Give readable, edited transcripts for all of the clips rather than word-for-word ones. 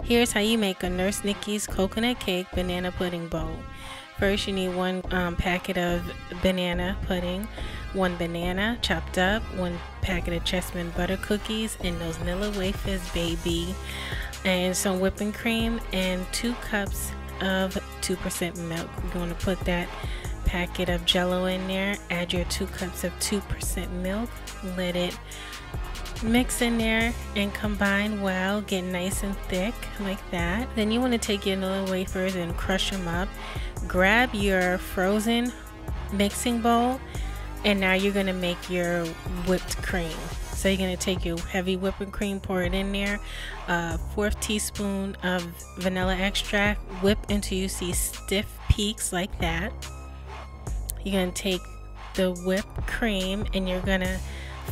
Here's how you make a Nurse Nikki's coconut cake banana pudding bowl. First, you need one packet of banana pudding, one banana chopped up, one packet of Chessman butter cookies, and those Nilla wafers, baby, and some whipping cream, and 2 cups of 2% milk. You're going to put that packet of Jello in there, add your 2 cups of 2% milk, let it mix in there and combine well, get nice and thick like that. Then you want to take your Nilla wafers and crush them up. Grab your frozen mixing bowl, and now you're going to make your whipped cream. So you're going to take your heavy whipping cream, pour it in there, 1/4 teaspoon of vanilla extract, whip until you see stiff peaks like that. You're going to take the whipped cream and you're going to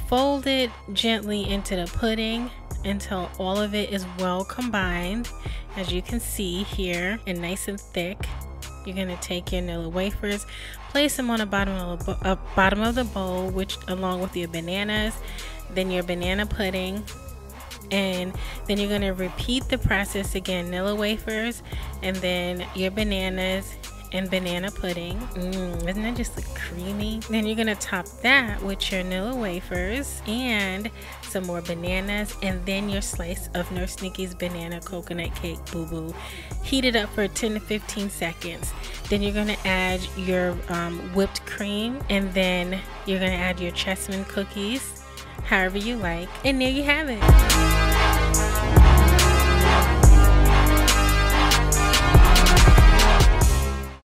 fold it gently into the pudding until all of it is well combined, as you can see here, and nice and thick. You're going to take your Nilla wafers, place them on the bottom of the bowl, which along with your bananas, then your banana pudding, and then you're going to repeat the process again. Nilla wafers, and then your bananas and banana pudding. Isn't that just like creamy? Then you're gonna top that with your Nilla wafers and some more bananas, and then your slice of Nurse Nikki's banana coconut cake, boo boo. Heat it up for 10 to 15 seconds. Then you're gonna add your whipped cream, and then you're gonna add your Chessman cookies, however you like, and there you have it.